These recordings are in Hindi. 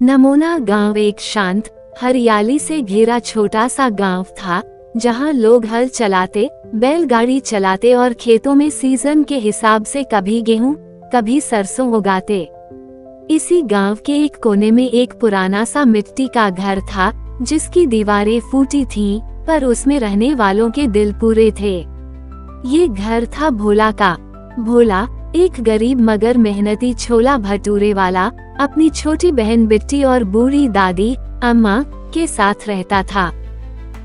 नमोना गांव एक शांत, हरियाली से घिरा छोटा सा गांव था, जहां लोग हल चलाते, बैलगाड़ी चलाते और खेतों में सीजन के हिसाब से कभी गेहूं, कभी सरसों उगाते। इसी गांव के एक कोने में एक पुराना सा मिट्टी का घर था, जिसकी दीवारें फूटी थीं, पर उसमें रहने वालों के दिल पूरे थे। ये घर था भोला का। भोला एक गरीब मगर मेहनती छोला भटूरे वाला अपनी छोटी बहन बिट्टी और बूढ़ी दादी अम्मा के साथ रहता था।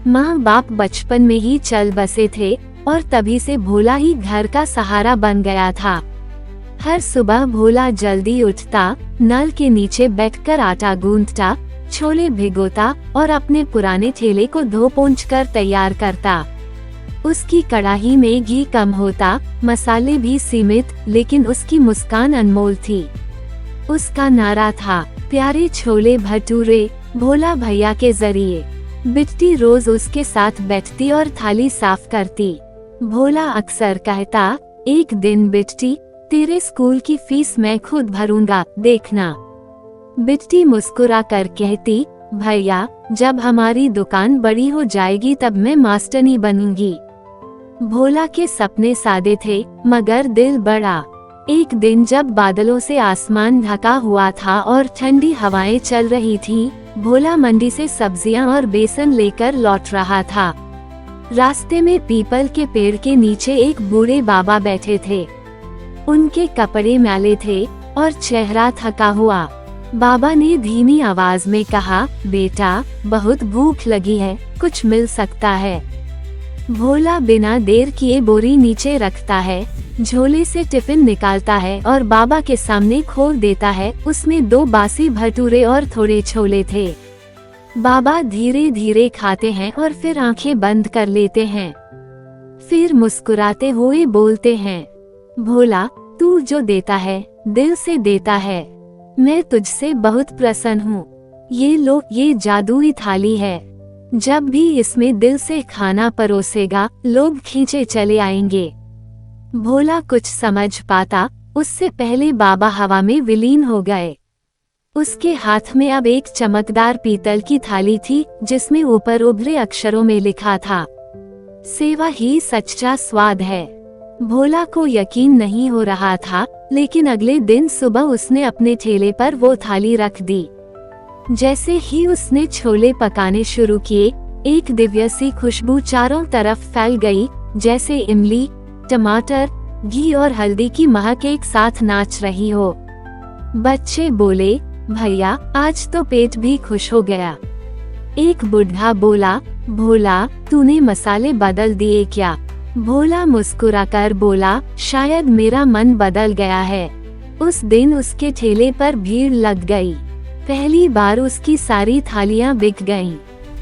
माँ बाप बचपन में ही चल बसे थे और तभी से भोला ही घर का सहारा बन गया था। हर सुबह भोला जल्दी उठता, नल के नीचे बैठकर आटा गूंथता, छोले भिगोता और अपने पुराने ठेले को धो पोंछ कर तैयार करता। उसकी कड़ाही में घी कम होता, मसाले भी सीमित, लेकिन उसकी मुस्कान अनमोल थी। उसका नारा था, प्यारे छोले भटूरे भोला भैया के जरिए। बिट्टी रोज उसके साथ बैठती और थाली साफ करती। भोला अक्सर कहता, एक दिन बिट्टी, तेरे स्कूल की फीस मैं खुद भरूंगा, देखना। बिट्टी मुस्कुरा कर कहती, भैया, जब हमारी दुकान बड़ी हो जाएगी तब मैं मास्टरनी बनूंगी। भोला के सपने सादे थे, मगर दिल बड़ा। एक दिन जब बादलों से आसमान ढका हुआ था और ठंडी हवाएं चल रही थीं, भोला मंडी से सब्जियां और बेसन लेकर लौट रहा था। रास्ते में पीपल के पेड़ के नीचे एक बूढ़े बाबा बैठे थे। उनके कपड़े मैले थे और चेहरा थका हुआ। बाबा ने धीमी आवाज में कहा, बेटा, बहुत भूख लगी है, कुछ मिल सकता है? भोला बिना देर किए बोरी नीचे रखता है, झोले से टिफिन निकालता है और बाबा के सामने खोल देता है। उसमें 2 बासी भटूरे और थोड़े छोले थे। बाबा धीरे धीरे खाते हैं और फिर आंखें बंद कर लेते हैं। फिर मुस्कुराते हुए बोलते हैं, भोला, तू जो देता है, दिल से देता है। मैं तुझसे बहुत प्रसन्न हूँ। ये लो, ये जादुई थाली है। जब भी इसमें दिल से खाना परोसेगा, लोग खींचे चले आएंगे। भोला कुछ समझ पाता, उससे पहले बाबा हवा में विलीन हो गए। उसके हाथ में अब एक चमकदार पीतल की थाली थी, जिसमें ऊपर उभरे अक्षरों में लिखा था, सेवा ही सच्चा स्वाद है। भोला को यकीन नहीं हो रहा था, लेकिन अगले दिन सुबह उसने अपने ठेले पर वो थाली रख दी। जैसे ही उसने छोले पकाने शुरू किए, एक दिव्य सी खुशबू चारों तरफ फैल गई, जैसे इमली, टमाटर, घी और हल्दी की महक एक साथ नाच रही हो। बच्चे बोले, भैया, आज तो पेट भी खुश हो गया। एक बुढ़ा बोला, भोला, तूने मसाले बदल दिए क्या? भोला मुस्कुराकर बोला, शायद मेरा मन बदल गया है। उस दिन उसके ठेले पर भीड़ लग गई। पहली बार उसकी सारी थालियां बिक गईं।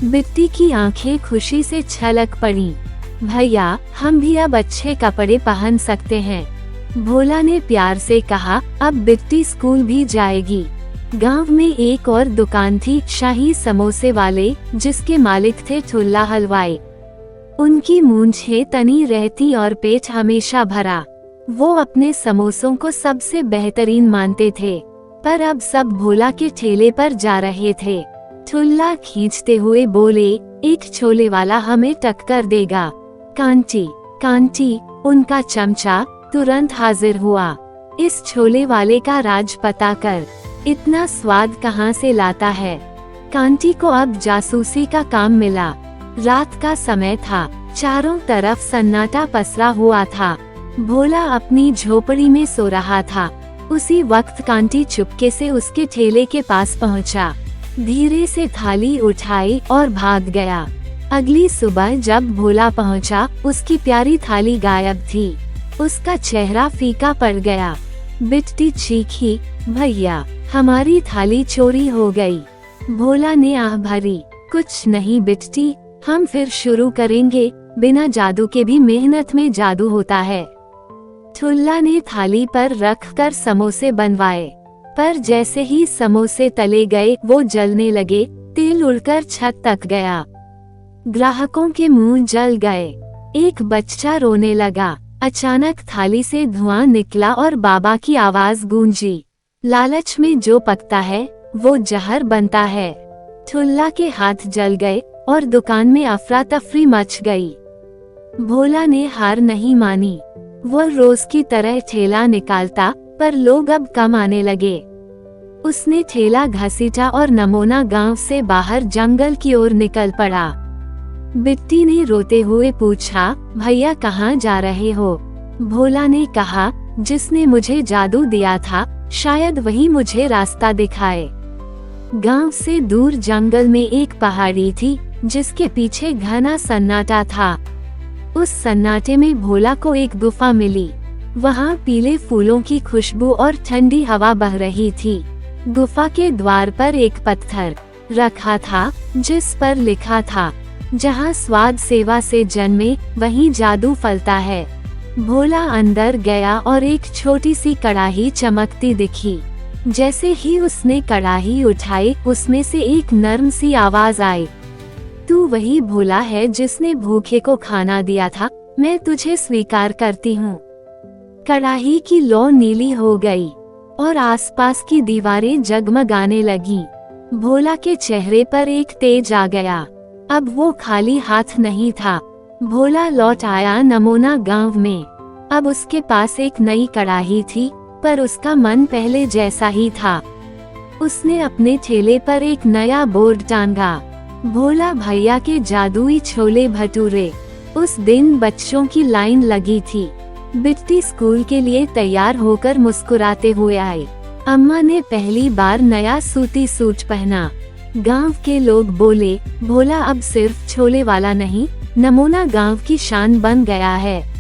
बिट्टी की आंखें खुशी से छलक पड़ी। भैया, हम भी अब अच्छे कपड़े पहन सकते हैं। भोला ने प्यार से कहा, अब बिट्टी स्कूल भी जाएगी। गांव में एक और दुकान थी, शाही समोसे वाले, जिसके मालिक थे ठुल्ला हलवाई। उनकी मूंछें तनी रहती और पेट हमेशा भरा। वो अपने समोसों को सबसे बेहतरीन मानते थे, पर अब सब भोला के ठेले पर जा रहे थे। ठुल्ला खींचते हुए बोले, एक छोले वाला हमें टक्कर देगा। कांटी, कांटी, उनका चमचा तुरंत हाजिर हुआ। इस छोले वाले का राज पता कर, इतना स्वाद कहाँ से लाता है। कांटी को अब जासूसी का काम मिला। रात का समय था, चारों तरफ सन्नाटा पसरा हुआ था। भोला अपनी झोपड़ी में सो रहा था। उसी वक्त कांटी चुपके से उसके ठेले के पास पहुंचा, धीरे से थाली उठाई और भाग गया। अगली सुबह जब भोला पहुंचा, उसकी प्यारी थाली गायब थी। उसका चेहरा फीका पड़ गया। बिट्टी चीखी, भैया, हमारी थाली चोरी हो गई। भोला ने आह भरी, कुछ नहीं बिट्टी, हम फिर शुरू करेंगे। बिना जादू के भी मेहनत में जादू होता है। ठुल्ला ने थाली पर रखकर समोसे बनवाए, पर जैसे ही समोसे तले गए, वो जलने लगे। तेल उड़कर छत तक गया। ग्राहकों के मुंह जल गए। एक बच्चा रोने लगा। अचानक थाली से धुआं निकला और बाबा की आवाज गूंजी, लालच में जो पकता है वो जहर बनता है। ठुल्ला के हाथ जल गए और दुकान में अफरा तफरी मच गई। भोला ने हार नहीं मानी। वो रोज की तरह ठेला निकालता, पर लोग अब कम आने लगे। उसने ठेला घसीटा और नमोना गांव से बाहर जंगल की ओर निकल पड़ा। बिट्टी ने रोते हुए पूछा, भैया कहाँ जा रहे हो? भोला ने कहा, जिसने मुझे जादू दिया था, शायद वही मुझे रास्ता दिखाए। गांव से दूर जंगल में एक पहाड़ी थी, जिसके पीछे घना सन्नाटा था। उस सन्नाटे में भोला को एक गुफा मिली। वहाँ पीले फूलों की खुशबू और ठंडी हवा बह रही थी। गुफा के द्वार पर एक पत्थर रखा था, जिस पर लिखा था, जहाँ स्वाद सेवा से जन्मे वहीं जादू फलता है। भोला अंदर गया और एक छोटी सी कड़ाही चमकती दिखी। जैसे ही उसने कड़ाही उठाई, उसमें से एक नर्म सी आवाज आई, तू वही भोला है जिसने भूखे को खाना दिया था, मैं तुझे स्वीकार करती हूँ। कड़ाही की लौ नीली हो गई और आसपास की दीवारें जगमगाने लगीं। भोला के चेहरे पर एक तेज आ गया। अब वो खाली हाथ नहीं था। भोला लौट आया नमोना गांव में। अब उसके पास एक नई कड़ाही थी, पर उसका मन पहले जैसा ही था। उसने अपने ठेले पर एक नया बोर्ड टांगा, भोला भैया के जादुई छोले भटूरे। उस दिन बच्चों की लाइन लगी थी। बिट्टी स्कूल के लिए तैयार होकर मुस्कुराते हुए आई। अम्मा ने पहली बार नया सूती सूट पहना। गांव के लोग बोले, भोला अब सिर्फ छोले वाला नहीं, नमोना गांव की शान बन गया है।